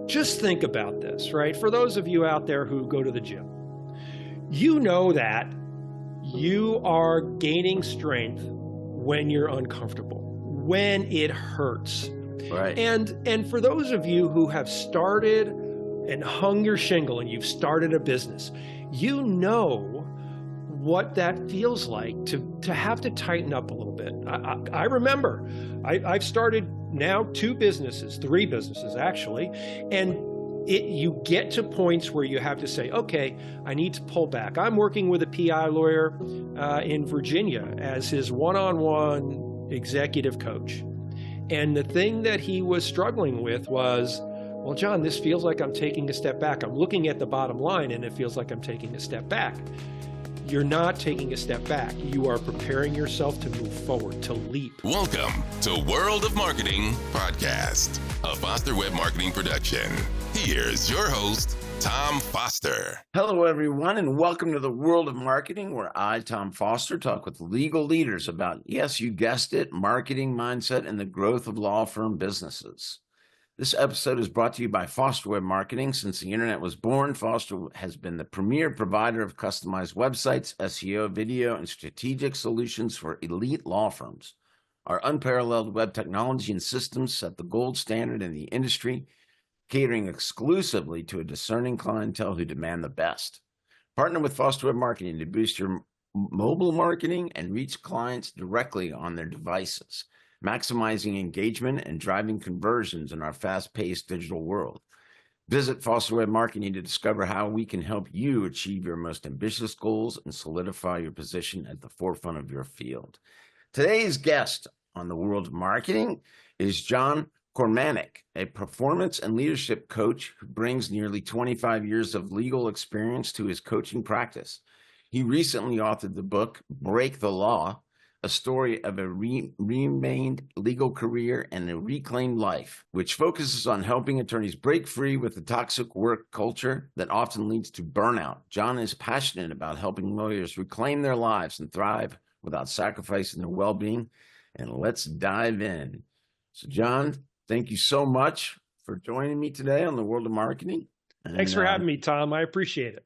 just think about this, right? For those of you out there who go to the gym, you know that you are gaining strength when you're uncomfortable, when it hurts. Right. And for those of you who have started and hung your shingle and you've started a business, you know what that feels like to have to tighten up a little bit. I remember I've started now 3 businesses actually, and you get to points where you have to say, okay, I need to pull back. I'm working with a PI lawyer in Virginia as his one-on-one executive coach. And the thing that he was struggling with was, well, John, this feels like I'm taking a step back. I'm looking at the bottom line and it feels like I'm taking a step back. You're not taking a step back. You are preparing yourself to move forward, to leap. Welcome to World of Marketing Podcast, a Foster Web Marketing production. Here's your host, Tom Foster. Hello, everyone, and welcome to the World of Marketing, where I, Tom Foster, talk with legal leaders about, yes, you guessed it, marketing mindset and the growth of law firm businesses. This episode is brought to you by Foster Web Marketing. Since the internet was born, Foster has been the premier provider of customized websites, SEO, video, and strategic solutions for elite law firms. Our unparalleled web technology and systems set the gold standard in the industry, catering exclusively to a discerning clientele who demand the best. Partner with Foster Web Marketing to boost your mobile marketing and reach clients directly on their devices, maximizing engagement and driving conversions in our fast-paced digital world. Visit Foster Web Marketing to discover how we can help you achieve your most ambitious goals and solidify your position at the forefront of your field. Today's guest on the World of Marketing is John Kormanik, a performance and leadership coach who brings nearly 25 years of legal experience to his coaching practice. He recently authored the book, Break the Law, a story of a remained legal career and a reclaimed life, which focuses on helping attorneys break free with the toxic work culture that often leads to burnout. John is passionate about helping lawyers reclaim their lives and thrive without sacrificing their well-being. And let's dive in. So, John, thank you so much for joining me today on the World of Marketing. Thanks for having me, Tom. I appreciate it.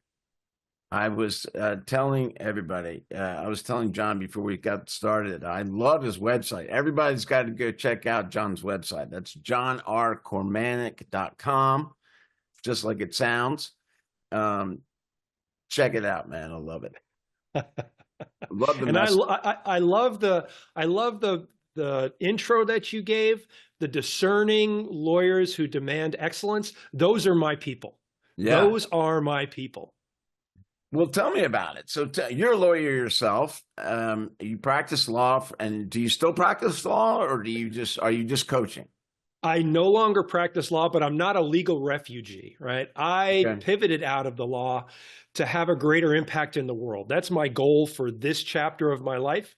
I was telling everybody, I was telling John before we got started, I love his website. Everybody's got to go check out John's website. That's johnrkormanik.com, just like it sounds. Check it out, man. I love it. Love the and I love the intro that you gave, the discerning lawyers who demand excellence. Those are my people. Yeah. Those are my people. Well, tell me about it. So you're a lawyer yourself. You practice law, and do you still practice law, or are you just coaching? I no longer practice law, but I'm not a legal refugee, right? I pivoted out of the law to have a greater impact in the world. That's my goal for this chapter of my life.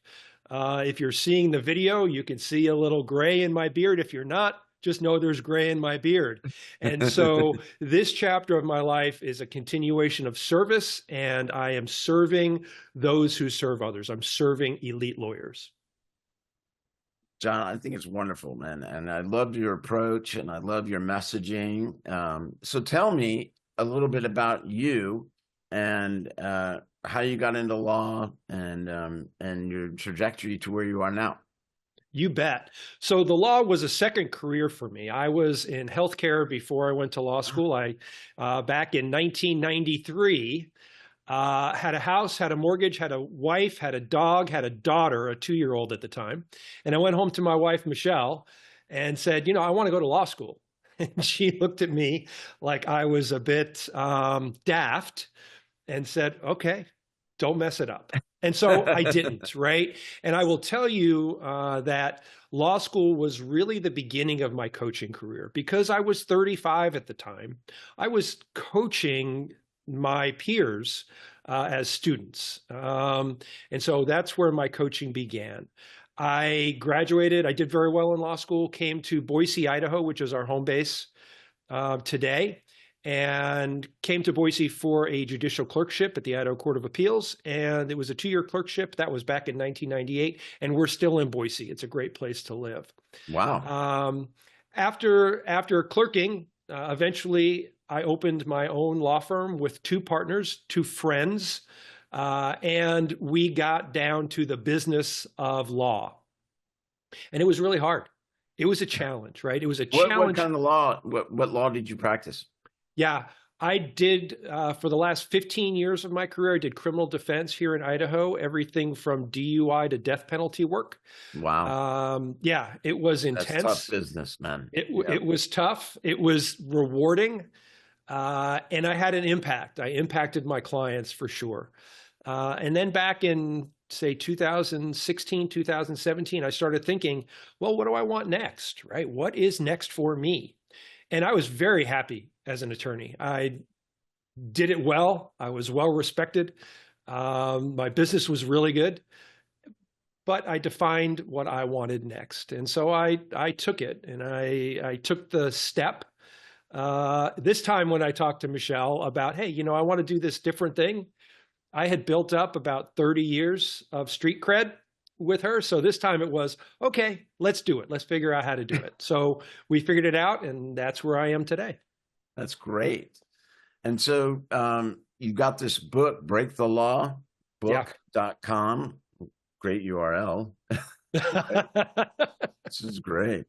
If you're seeing the video, you can see a little gray in my beard. If you're not, just know there's gray in my beard. And so this chapter of my life is a continuation of service, and I am serving those who serve others. I'm serving elite lawyers. John, I think it's wonderful, man. And I love your approach and I love your messaging. So tell me a little bit about you and how you got into law and your trajectory to where you are now. You bet. So the law was a second career for me. I was in healthcare before I went to law school. I, back in 1993, had a house, had a mortgage, had a wife, had a dog, had a daughter, a 2-year-old at the time. And I went home to my wife, Michelle, and said, I want to go to law school. And she looked at me like I was a bit daft and said, okay, don't mess it up. And so I didn't, right? And I will tell you that law school was really the beginning of my coaching career. Because I was 35 at the time, I was coaching my peers as students. And so that's where my coaching began. I graduated, I did very well in law school, came to Boise, Idaho, which is our home base today, and came to Boise for a judicial clerkship at the Idaho Court of Appeals. And it was a 2-year clerkship. That was back in 1998. And we're still in Boise. It's a great place to live. Wow. After clerking, Eventually, I opened my own law firm with two partners, two friends, and we got down to the business of law. And it was really hard. It was a challenge, right? It was a What challenge. kind of law? What law did you practice? Yeah, I did for the last 15 years of my career, I did criminal defense here in Idaho, everything from DUI to death penalty work. Wow. Yeah, it was That's intense. tough business, man. It was tough. It was rewarding. And I had an impact. I impacted my clients for sure. And then back in, say, 2016, 2017, I started thinking, well, what do I want next, right? What is next for me? And I was very happy as an attorney. I did it well. I was well respected. My business was really good, but I defined what I wanted next. And so I took it, and I took the step. This time when I talked to Michelle about, hey, I want to do this different thing, I had built up about 30 years of street cred with her. So this time it was, okay, let's do it. Let's figure out how to do it. So we figured it out, and that's where I am today. That's great. And so you got this book, Break the Law, book.com. Great URL. This is great.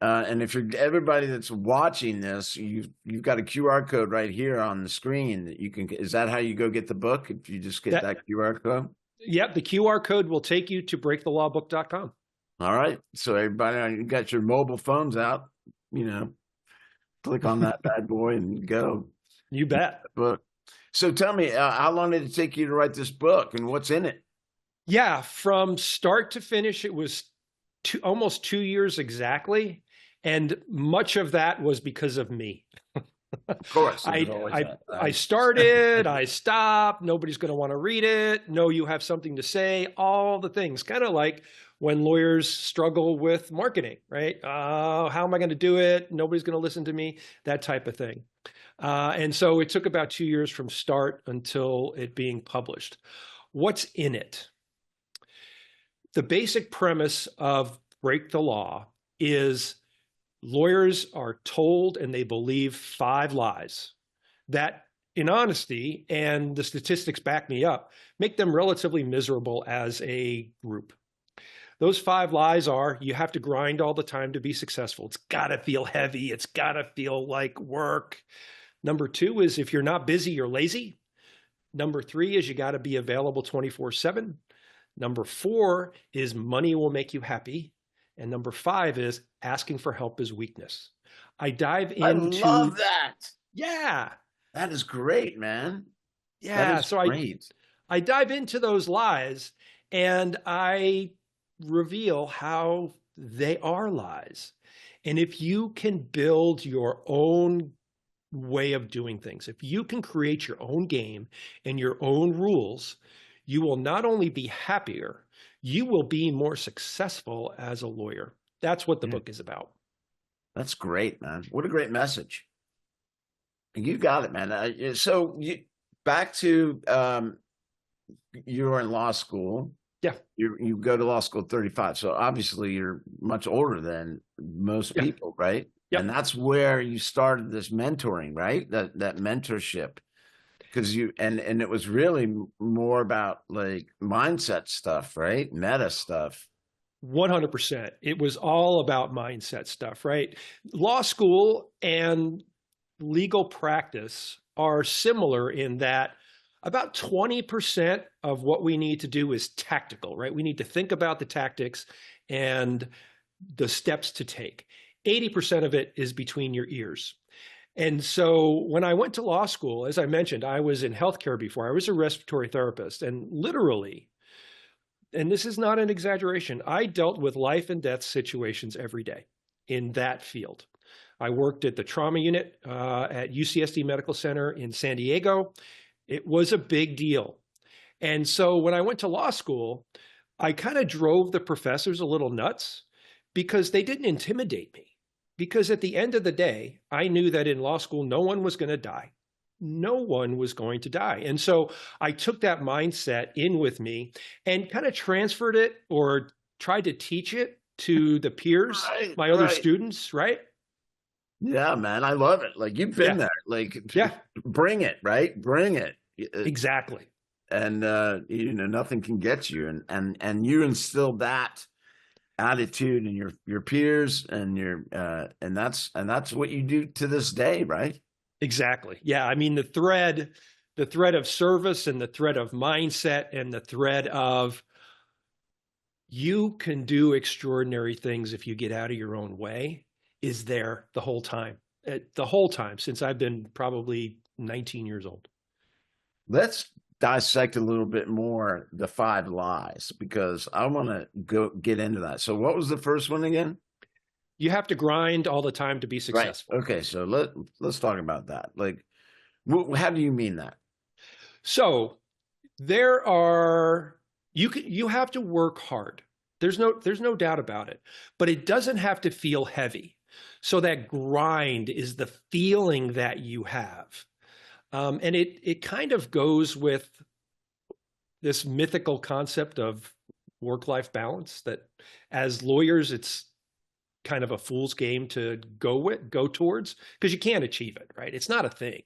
And if you're everybody that's watching this, you've got a QR code right here on the screen that you can. Is that how you go get the book? If you just get that QR code? Yep, the QR code will take you to breakthelawbook.com. All right. So everybody, you got your mobile phones out, click on that bad boy and go. You bet. Book. So tell me, how long did it take you to write this book, and what's in it? Yeah, from start to finish, it was almost 2 years exactly. And much of that was because of me. Of course. I started, I stopped, nobody's going to want to read it. No, you have something to say, all the things. Kind of like when lawyers struggle with marketing, right? How am I going to do it? Nobody's going to listen to me, that type of thing. And so it took about 2 years from start until it being published. What's in it? The basic premise of Break the Law is lawyers are told and they believe 5 lies that, in honesty, and the statistics back me up, make them relatively miserable as a group. Those 5 lies are: you have to grind all the time to be successful. It's got to feel heavy. It's got to feel like work. Number 2 is if you're not busy, you're lazy. Number 3 is you got to be available 24/7. Number 4 is money will make you happy. And number 5 is asking for help is weakness. I dive into. I love that. Yeah. That is great, man. Yeah. So great. I dive into those lies and I reveal how they are lies. And if you can build your own way of doing things, if you can create your own game and your own rules, you will not only be happier, you will be more successful as a lawyer. That's what the book is about. That's great, man. What a great message. You got it, man. So back to you were in law school. Yeah. You go to law school at 35. So obviously you're much older than most people, right? Yeah. And that's where you started this mentoring, right? That mentorship. Because and it was really more about like mindset stuff, right? Meta stuff. 100%. It was all about mindset stuff, right? Law school and legal practice are similar in that about 20% of what we need to do is tactical, right? We need to think about the tactics and the steps to take. 80% of it is between your ears. And so when I went to law school, as I mentioned, I was in healthcare before. I was a respiratory therapist, and literally, and this is not an exaggeration, I dealt with life and death situations every day in that field. I worked at the trauma unit at UCSD Medical Center in San Diego. It was a big deal. And so when I went to law school, I kind of drove the professors a little nuts because they didn't intimidate me. Because at the end of the day, I knew that in law school, no one was going to die. No one was going to die. And so I took that mindset in with me and kind of transferred it or tried to teach it to the peers, my other students, right? Yeah, man, I love it. Like you've been Yeah. there. Like, Yeah, bring it, right? Bring it. exactly. And nothing can get you. And you instilled that attitude in your peers and and that's what you do to this day, right? Exactly. Yeah. I mean, the thread of service and the thread of mindset and the thread of you can do extraordinary things if you get out of your own way is there the whole time. The whole time since I've been probably 19 years old. Let's dissect a little bit more the 5 lies, because I want to go get into that. So what was the first one again? You have to grind all the time to be successful. Right. Okay. So let's talk about that. Like, how do you mean that? So you have to work hard. There's no doubt about it, but it doesn't have to feel heavy. So that grind is the feeling that you have. And it kind of goes with this mythical concept of work-life balance that as lawyers, it's kind of a fool's game to go towards because you can't achieve it, right? It's not a thing.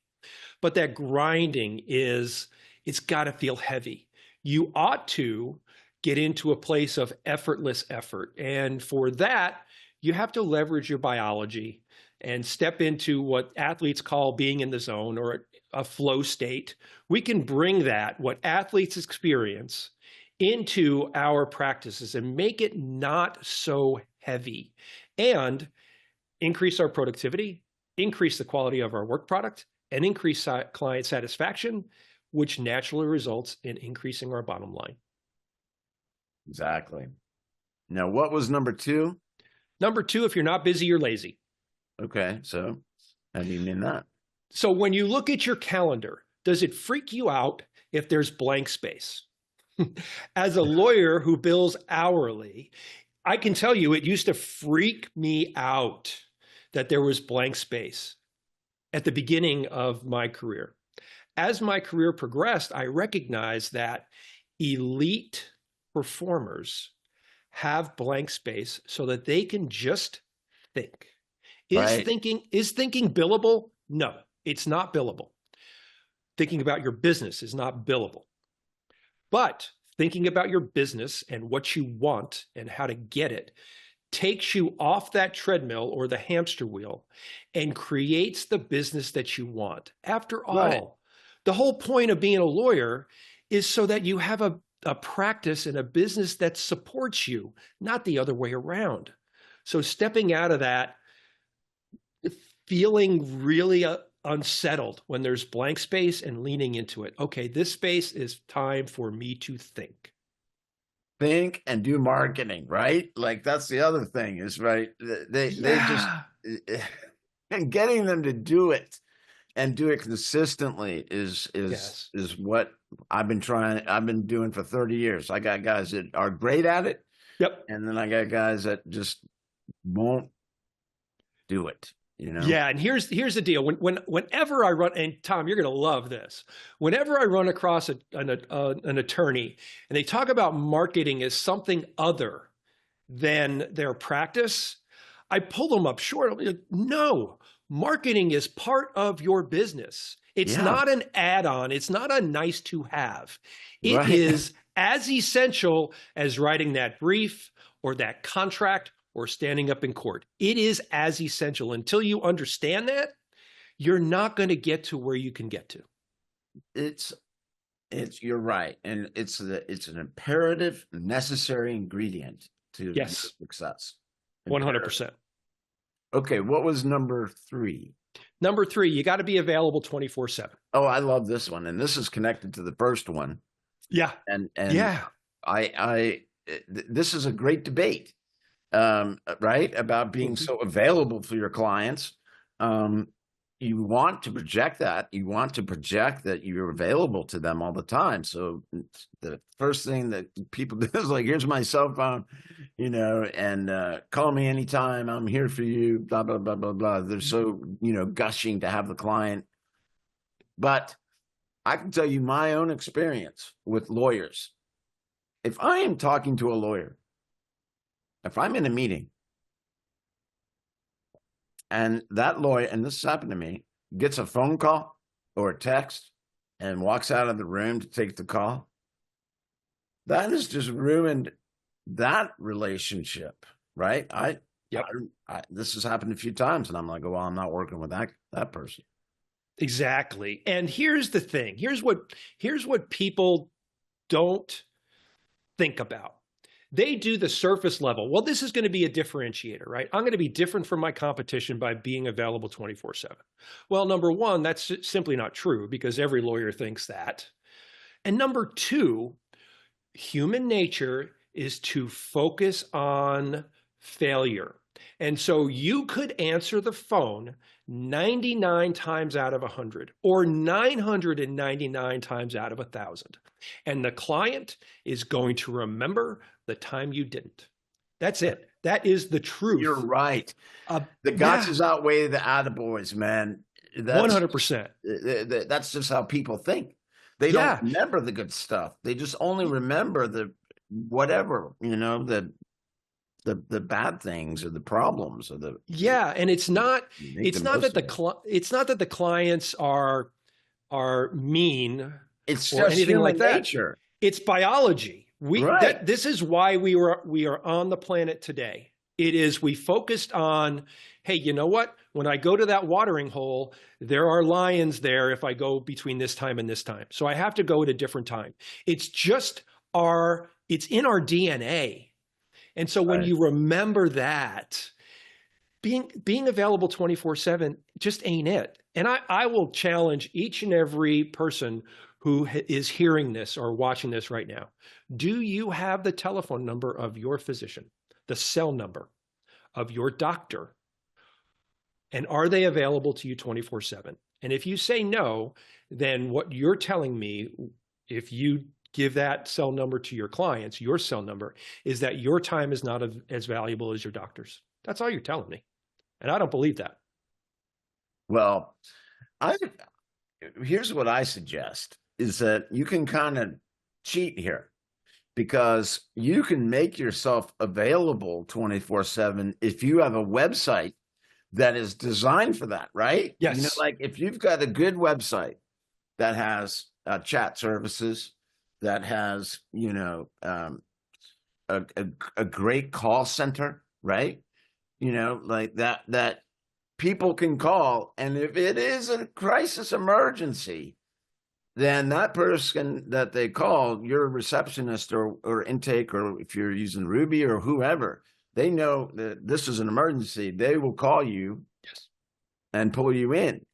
But that grinding it's got to feel heavy. You ought to get into a place of effortless effort. And for that, you have to leverage your biology and step into what athletes call being in the zone or a flow state. We can bring what athletes experience, into our practices and make it not so heavy and increase our productivity, increase the quality of our work product, and increase client satisfaction, which naturally results in increasing our bottom line. Exactly. Now, what was number 2? Number 2, if you're not busy, you're lazy. Okay. So how do you mean that? So when you look at your calendar, does it freak you out if there's blank space? As a lawyer who bills hourly, I can tell you it used to freak me out that there was blank space at the beginning of my career. As my career progressed, I recognized that elite performers have blank space so that they can just think. Right. Is thinking billable? No, it's not billable. Thinking about your business is not billable. But thinking about your business and what you want and how to get it takes you off that treadmill or the hamster wheel and creates the business that you want. After all, Right. the whole point of being a lawyer is so that you have a practice and a business that supports you, not the other way around. So stepping out of that, feeling really unsettled when there's blank space and leaning into it. Okay, this space is time for me to think. Think and do marketing, right? Like that's the other thing is, right? They just, and getting them to do it and do it consistently is what I've been doing for 30 years. I got guys that are great at it. Yep. And then I got guys that just won't do it. Yeah, and here's the deal. Whenever I run, and Tom, you're going to love this. Whenever I run across an attorney and they talk about marketing as something other than their practice, I pull them up short. No, marketing is part of your business. It's not an add-on. It's not a nice to have. It is as essential as writing that brief or that contract or standing up in court. It is as essential. Until you understand that, you're not going to get to where you can get to. You're right. And it's an imperative, necessary ingredient to your success. 100%. Okay. What was number 3? Number 3, you got to be available 24/7. Oh, I love this one. And this is connected to the first one. Yeah. And yeah, this is a great debate. Right? About being so available for your clients. You want to project that. You want to project that you're available to them all the time. So the first thing that people do is like, here's my cell phone, and call me anytime. I'm here for you, blah, blah, blah, blah, blah. They're so, gushing to have the client. But I can tell you my own experience with lawyers. If I am talking to a lawyer, if I'm in a meeting And that lawyer, and this has happened to me, gets a phone call or a text and walks out of the room to take the call. That has just ruined that relationship, right? This has happened a few times, and I'm like, well, I'm not working with that person. Exactly. And here's the thing. Here's what people don't think about. They do the surface level. Well, this is going to be a differentiator, right? I'm going to be different from my competition by being available 24/7. Well, number one, that's simply not true because every lawyer thinks that. And number two, human nature is to focus on failure. And so you could answer the phone 99 times out of 100 or 999 times out of 1,000. And the client is going to remember the time you didn't. That's it. That is the truth. You're right. The gotchas outweigh the attaboys, man. 100%. That's just how people think. They don't remember the good stuff. They just only remember the whatever, the bad things or the problems or the and it's not that the clients are mean. It's or just anything like that. nature. It's biology. This is why we are on the planet today. It is, we focused on, hey, you know what? When I go to that watering hole, there are lions there if I go between this time and this time. So I have to go at a different time. It's just it's in our DNA. And so when you remember that, being available 24/7 just ain't it. And I will challenge each and every person who is hearing this or watching this right now. Do you have the telephone number of your physician, the cell number of your doctor? And are they available to you 24/7? And if you say no, then what you're telling me, if you give that cell number to your clients, your cell number, is that your time is not as valuable as your doctor's. That's all you're telling me. And I don't believe that. Well, here's what I suggest is that you can kind of cheat here because you can make yourself available 24/7 if you have a website that is designed for that, right? Yes. Like if you've got a good website that has chat services, that has, a great call center, right? Like that people can call. And if it is a crisis emergency, then that person that they call, your receptionist or intake, or if you're using Ruby or whoever, they know that this is an emergency. They will call you and pull you in.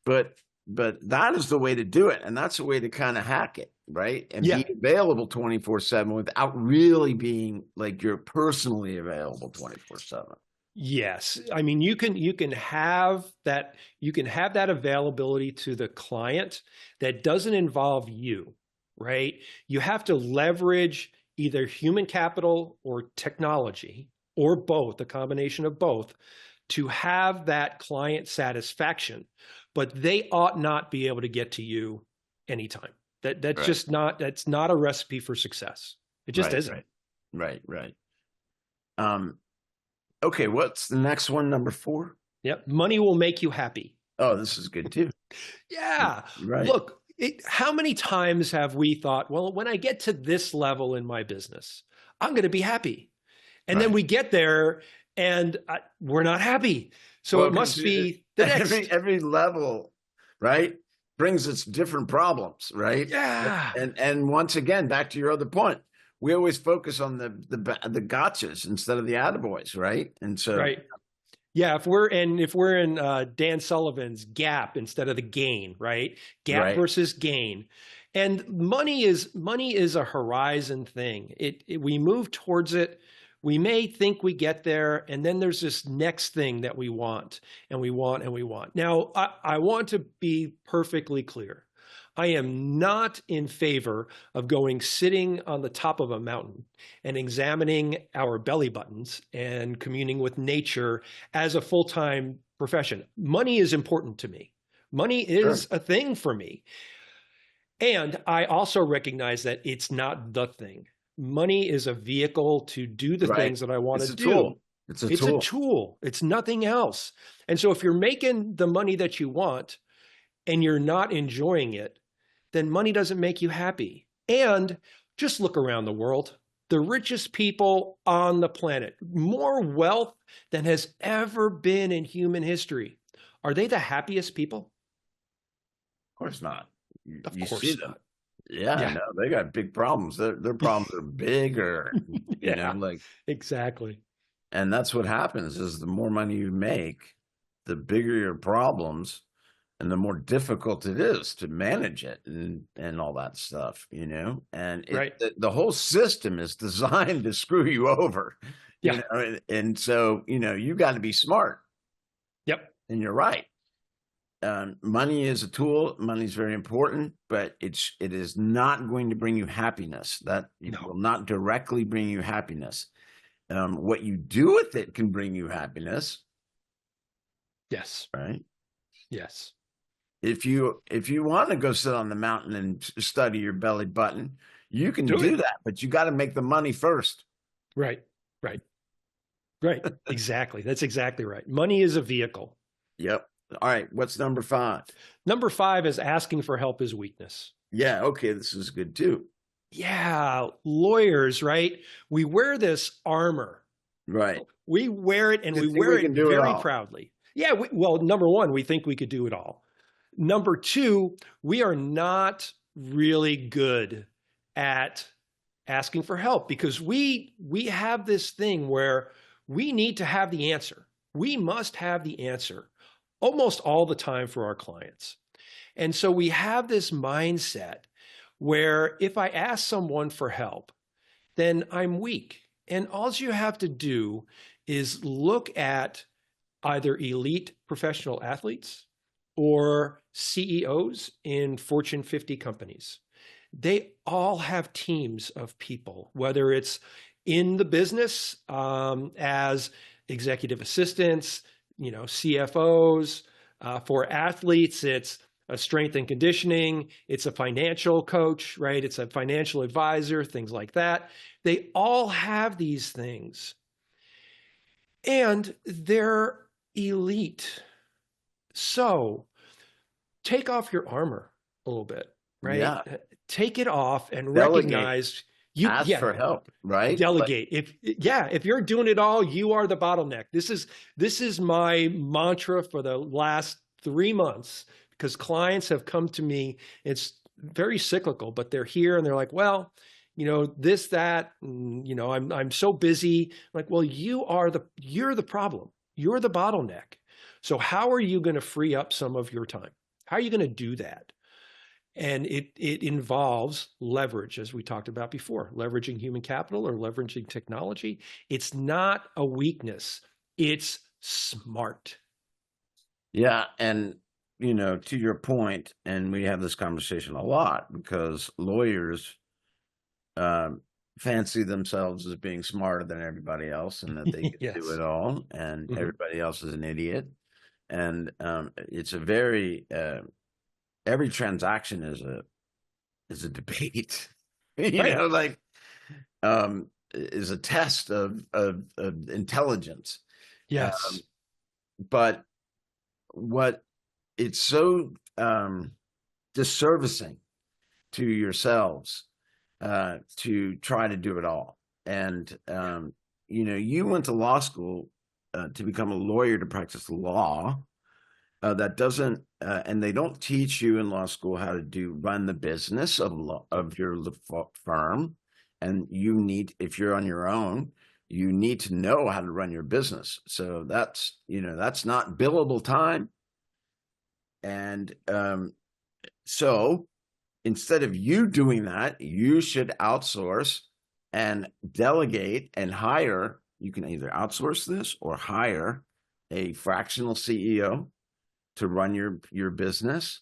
But that is the way to do it. And that's the way to kind of hack it, right? And be available 24/7 without really being like you're personally available 24/7. Yes. I mean, you can have that availability to the client that doesn't involve you, right? You have to leverage either human capital or technology or both, a combination of both, to have that client satisfaction, but they ought not be able to get to you anytime. That's just that's not a recipe for success. It just isn't. Right. Okay, what's the next one? Number 4? Yep. Money will make you happy. Oh, this is good too. Yeah. Right. Look, how many times have we thought, well, when I get to this level in my business, I'm going to be happy. And then we get there and we're not happy. So it must be the next. Every level, right, brings its different problems, right? Yeah. And once again, back to your other point, we always focus on the gotchas instead of the attaboys, right? And so, yeah, if we're in Dan Sullivan's gap instead of the gain, right? Gap versus gain. And money is a horizon thing. We move towards it. We may think we get there, and then there's this next thing that we want, and we want, and we want. Now, I want to be perfectly clear. I am not in favor of sitting on the top of a mountain and examining our belly buttons and communing with nature as a full-time profession. Money is important to me. Money is a thing for me. And I also recognize that it's not the thing. Money is a vehicle to do the things that I want to do. It's a It's a tool. tool. It's nothing else. And so if you're making the money that you want and you're not enjoying it, then money doesn't make you happy. And just look around the world. The richest people on the planet, more wealth than has ever been in human history. Are they the happiest people? Of course not. Of You course see them. not. Yeah, Yeah. no, they got big problems. Their problems are bigger, Yeah, like, exactly. and that's what happens is the more money you make, the bigger your problems and the more difficult it is to manage it and all that stuff, and Right. the whole system is designed to screw you over, Yeah. and so, you got to be smart, Yep. and you're right. Money is a tool. Money is very important, but it is not going to bring you happiness. That it No. will not directly bring you happiness. What you do with it can bring you happiness, Yes. right? Yes. If you want to go sit on the mountain and study your belly button, you can Do do it. that, but you got to make the money first. Right. Right. Right. Exactly. That's exactly right. Money is a vehicle. Yep. All right. What's number 5? Number 5 is asking for help is weakness. Yeah. Okay. This is good too. Yeah. Lawyers, right? We wear this armor. Right. We wear it and You we think wear we it can do it very all. proudly. Yeah. Well, number 1, we think we could do it all. Number 2, we are not really good at asking for help because we have this thing where we need to have the answer. We must have the answer almost all the time for our clients. And so we have this mindset where if I ask someone for help, then I'm weak. And all you have to do is look at either elite professional athletes or CEOs in Fortune 50 companies. They all have teams of people, whether it's in the business as executive assistants, CFOs. For athletes, it's a strength and conditioning. It's a financial coach, right? It's a financial advisor, things like that. They all have these things. And they're elite. So take off your armor a little bit, right? Yeah. Take it off and Delegate. recognize Ask for help, right? Delegate. If you're doing it all, you are the bottleneck. This is my mantra for the last 3 months because clients have come to me. It's very cyclical, but they're here and they're like, well, this, that, I'm so busy. I'm like, well, you're the problem. You're the bottleneck. So how are you going to free up some of your time? How are you going to do that? And it involves leverage, as we talked about before, leveraging human capital or leveraging technology. It's not a weakness. It's smart. Yeah. And, to your point, and we have this conversation a lot because lawyers fancy themselves as being smarter than everybody else and that they can Yes. do it all and everybody else is an idiot. And it's a very every transaction is a debate, Right. is a test of intelligence. Yes. But what it's so disservicing to yourselves to try to do it all. And you went to law school to become a lawyer to practice law. That doesn't, and they don't teach you in law school how to run the business of your firm. And if you're on your own, you need to know how to run your business. So that's not billable time. And so instead of you doing that, you should outsource and delegate and hire. You can either outsource this or hire a fractional CEO to run your business,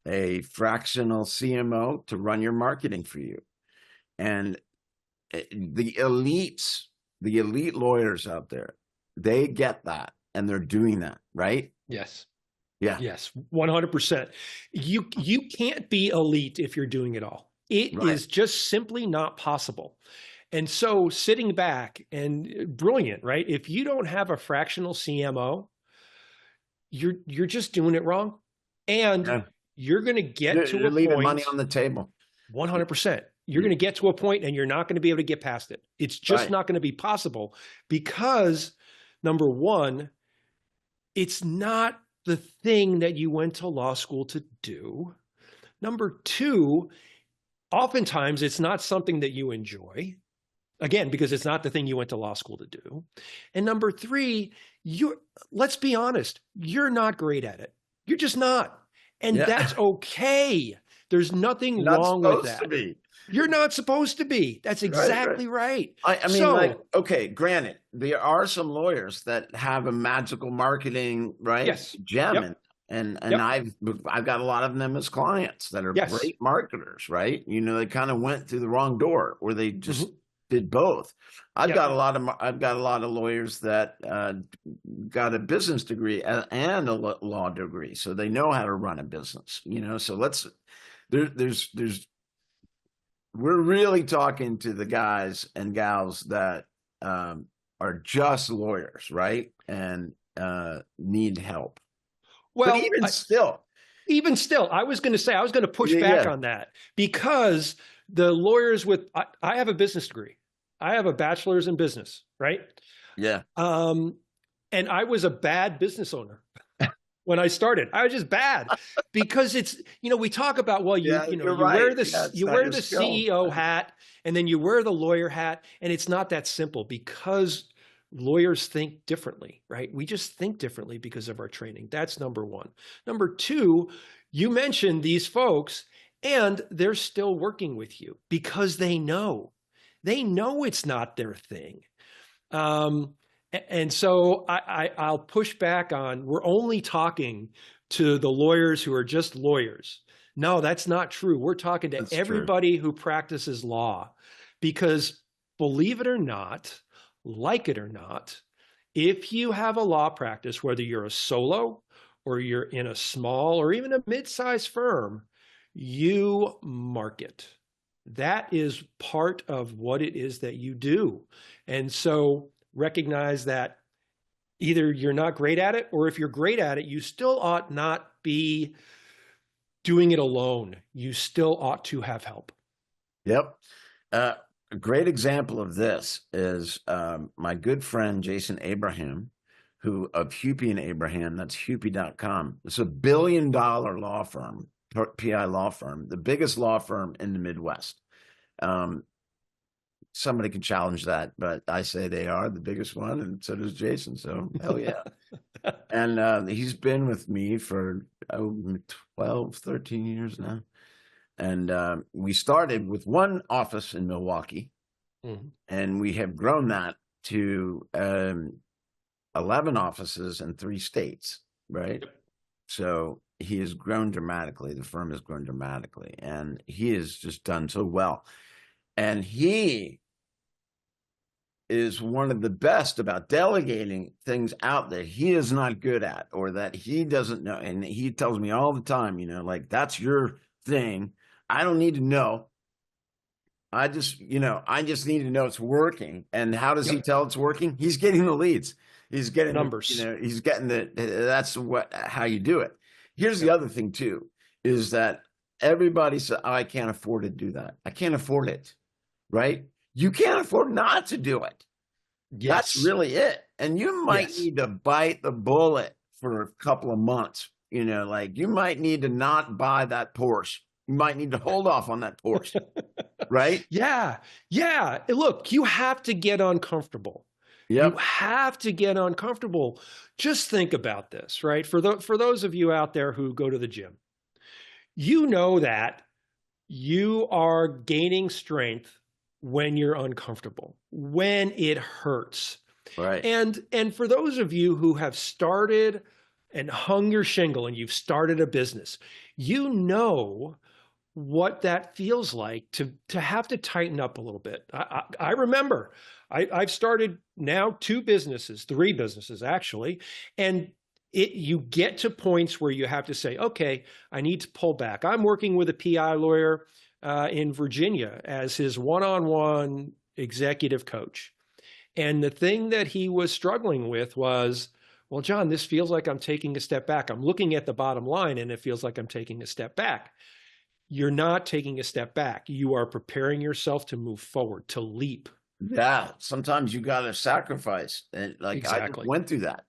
a fractional CMO to run your marketing for you. And the elite lawyers out there, they get that and they're doing that, right? Yes. Yeah. Yes. 100%. You can't be elite if you're doing it all. It Right. is just simply not possible. And so sitting back and brilliant, right? If you don't have a fractional CMO, you're just doing it wrong. And Yeah. you're going to get to You're a leaving point, money on the table. 100%. You're going to get to a point and you're not going to be able to get past it. It's just Right. not going to be possible because, number one, it's not the thing that you went to law school to do. Number two, oftentimes it's not something that you enjoy. Again, because it's not the thing you went to law school to do. And number three, let's be honest, you're not great at it. You're just not. And that's okay. There's nothing wrong with that. To be. You're not supposed to be. That's exactly right. I mean, okay, granted, there are some lawyers that have a magical marketing, gem. Yep. And I've got a lot of them as clients that are great marketers, right? They kind of went through the wrong door, or they just did both. I've got a lot of lawyers that got a business degree and a law degree, so they know how to run a business. So we're really talking to the guys and gals that are just lawyers, right? And need help. Well, but even still, I was going to push back on that, because the lawyers I have a business degree. I have a bachelor's in business, right? Yeah. And I was a bad business owner when I started. I was just bad because it's, we talk about, well, you wear the CEO hat and then you wear the lawyer hat, and it's not that simple because lawyers think differently, right? We just think differently because of our training. That's number one. Number two, you mentioned these folks and they're still working with you because they know it's not their thing. And so I'll push back on, we're only talking to the lawyers who are just lawyers. No, that's not true. We're talking to everybody who practices law, because believe it or not, like it or not, if you have a law practice, whether you're a solo or you're in a small or even a mid-sized firm, you market. That is part of what it is that you do. And so recognize that either you're not great at it, or if you're great at it, you still ought not be doing it alone. You still ought to have help. Yep. A great example of this is my good friend, Jason Abraham, of Hupy and Abraham, that's Hupy.com. It's $1 billion law firm, PI law firm, the biggest law firm in the Midwest. Somebody can challenge that, but I say they are the biggest one, and so does Jason. So hell yeah. And he's been with me for 12, 13 years now. And we started with one office in Milwaukee, and we have grown that to 11 offices in 3 states, right? So he has grown dramatically. The firm has grown dramatically, and he has just done so well. And he is one of the best about delegating things out that he is not good at, or that he doesn't know. And he tells me all the time, like, that's your thing. I don't need to know. I just need to know it's working. And how does he tell it's working? He's getting the leads. He's getting numbers. He's getting that's how you do it. Here's the other thing too, is that everybody says, I can't afford to do that. I can't afford it. Right? You can't afford not to do it. Yes. That's really it. And you might need to bite the bullet for a couple of months. Like, you might need to not buy that Porsche. You might need to hold off on that Porsche. Right? Yeah. Yeah. Look, you have to get uncomfortable. Yep. You have to get uncomfortable. Just think about this, right? For those of you out there who go to the gym, you know that you are gaining strength when you're uncomfortable, when it hurts. Right. And for those of you who have started and hung your shingle and you've started a business, you know what that feels like to have to tighten up a little bit. I remember I've started now 3 businesses actually, and you get to points where you have to say, okay, I need to pull back. I'm working with a PI lawyer in Virginia as his one-on-one executive coach. And the thing that he was struggling with was, well, John, this feels like I'm taking a step back. I'm looking at the bottom line and it feels like I'm taking a step back. You're not taking a step back. You are preparing yourself to move forward, to leap. Yeah. Sometimes you got to sacrifice. And like Exactly. I went through that.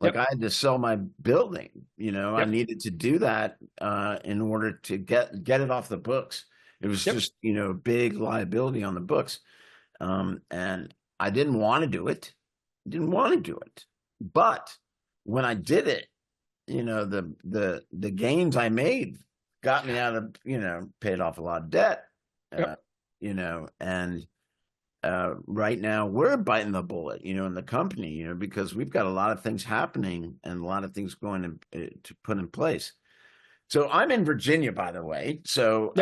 Like I had to sell my building, I needed to do that in order to get it off the books. It was just, a big liability on the books. And I didn't want to do it. But when I did it, the gains I made got me out of, paid off a lot of debt, and right now we're biting the bullet, in the company, because we've got a lot of things happening and a lot of things going to put in place. So I'm in Virginia, by the way. So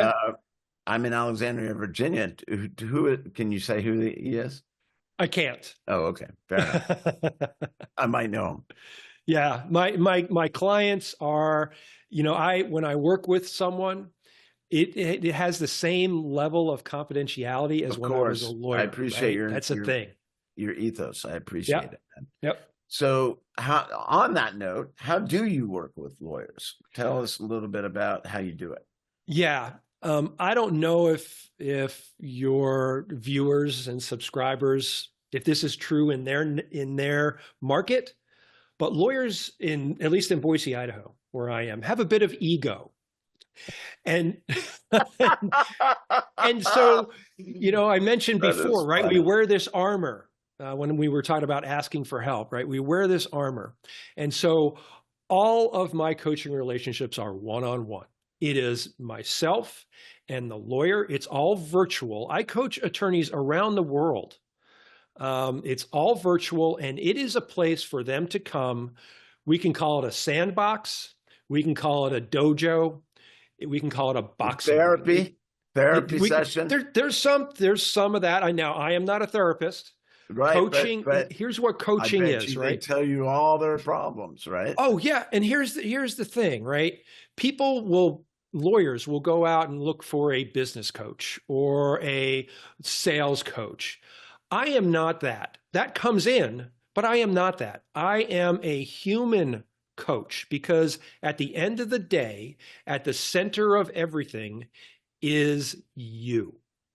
I'm in Alexandria, Virginia. Who can you say who he is? I can't. Oh, okay. Fair enough. I might know him. Yeah. My clients are, when I work with someone, it has the same level of confidentiality as when I was a lawyer. I appreciate right? That's a thing. Your ethos. I appreciate it. Yep. So on that note, how do you work with lawyers? Tell us a little bit about how you do it. Yeah. I don't know if your viewers and subscribers, if this is true in their market, but lawyers at least in Boise, Idaho, where I am, have a bit of ego. And and so, I mentioned before, right? We wear this armor when we were talking about asking for help, right? We wear this armor. And so all of my coaching relationships are one-on-one. It is myself and the lawyer. It's all virtual. I coach attorneys around the world. It's all virtual, and it is a place for them to come. We can call it a sandbox. We can call it a dojo. We can call it a boxing therapy session. There's some of that. I am not a therapist. Right. Coaching. But here's what coaching is, right? They tell you all their problems, right? Oh yeah. And here's the thing, right? Lawyers will go out and look for a business coach or a sales coach. I am not that. That comes in, but I am not that. I am a human coach, because at the end of the day, at the center of everything is you.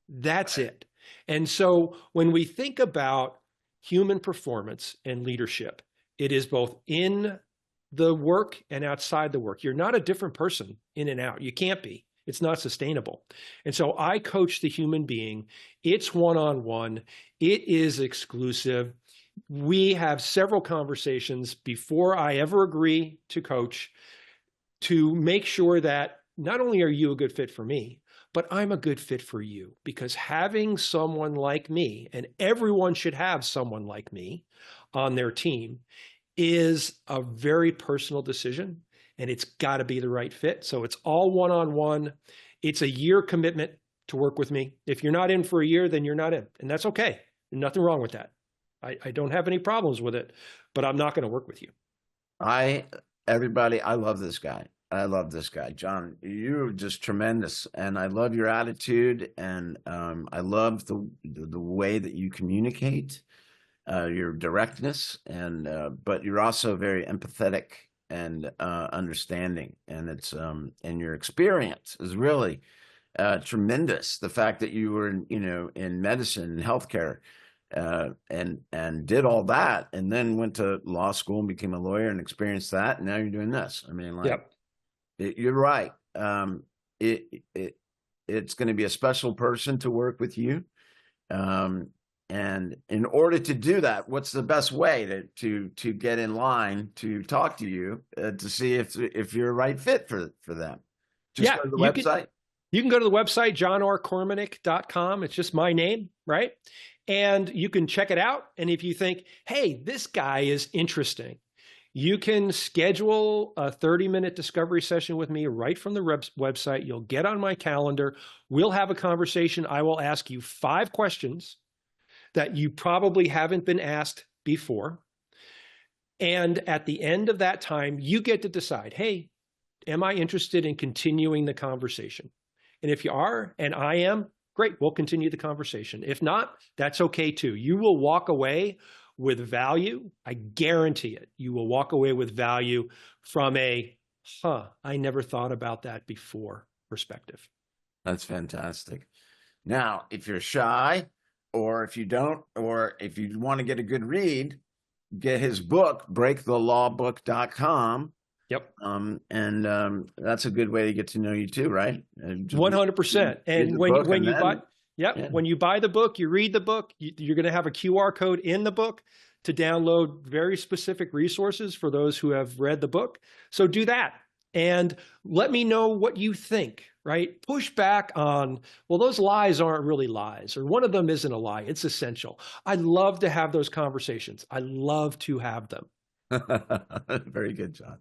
That's it. And so when we think about human performance and leadership, it is both in the work and outside the work. You're not a different person in and out. You can't be. It's not sustainable. And so I coach the human being. It's one-on-one. It is exclusive. We have several conversations before I ever agree to coach to make sure that not only are you a good fit for me, but I'm a good fit for you, because having someone like me, and everyone should have someone like me on their team, is a very personal decision, and it's got to be the right fit. So it's all one-on-one. It's a year commitment to work with me. If you're not in for a year, then you're not in, and that's okay. There's nothing wrong with that. I don't have any problems with it, but I'm not going to work with you. Everybody, I love this guy. John, you're just tremendous. And I love your attitude. And I love the way that you communicate, your directness, but you're also very empathetic and understanding. And and your experience is really tremendous. The fact that you were in medicine and healthcare, and did all that, and then went to law school and became a lawyer and experienced that, and now you're doing this. I mean, you're right. It's going to be a special person to work with you, and in order to do that, what's the best way to get in line to talk to you to see if you're a right fit for them? Just go to the website. You can go to the website, johnorkormanik.com. It's just my name, right? And you can check it out. And if you think, hey, this guy is interesting, you can schedule a 30-minute discovery session with me right from the website. You'll get on my calendar. We'll have a conversation. I will ask you 5 questions that you probably haven't been asked before. And at the end of that time, you get to decide, hey, am I interested in continuing the conversation? And if you are, and I am, great, we'll continue the conversation. If not, that's okay too. You will walk away with value. I guarantee it. You will walk away with value from a, I never thought about that before perspective. That's fantastic. Now, if you're shy, or if you don't, or if you want to get a good read, get his book, breakthelawbook.com. Yep. That's a good way to get to know you too, right? 100%. And when you buy the book, you read the book, you're going to have a QR code in the book to download very specific resources for those who have read the book. So do that and let me know what you think, right? Push back on, well, those lies aren't really lies, or one of them isn't a lie. It's essential. I love to have those conversations. I love to have them. Very good, John.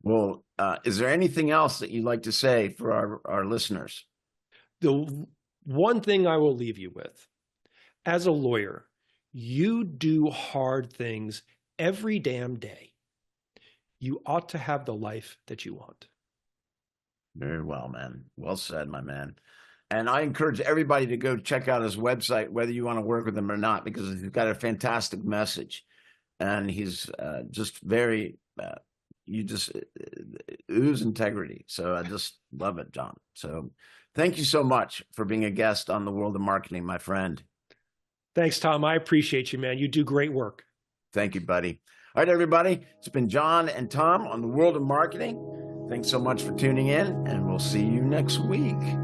Well, is there anything else that you'd like to say for our listeners? The one thing I will leave you with, as a lawyer, you do hard things every damn day. You ought to have the life that you want. Very well, man. Well said, my man. And I encourage everybody to go check out his website, whether you want to work with him or not, because he's got a fantastic message. And he's just very, you just ooze integrity. So I just love it, John. So thank you so much for being a guest on The World of Marketing, my friend. Thanks, Tom. I appreciate you, man. You do great work. Thank you, buddy. All right, everybody. It's been John and Tom on The World of Marketing. Thanks so much for tuning in, and we'll see you next week.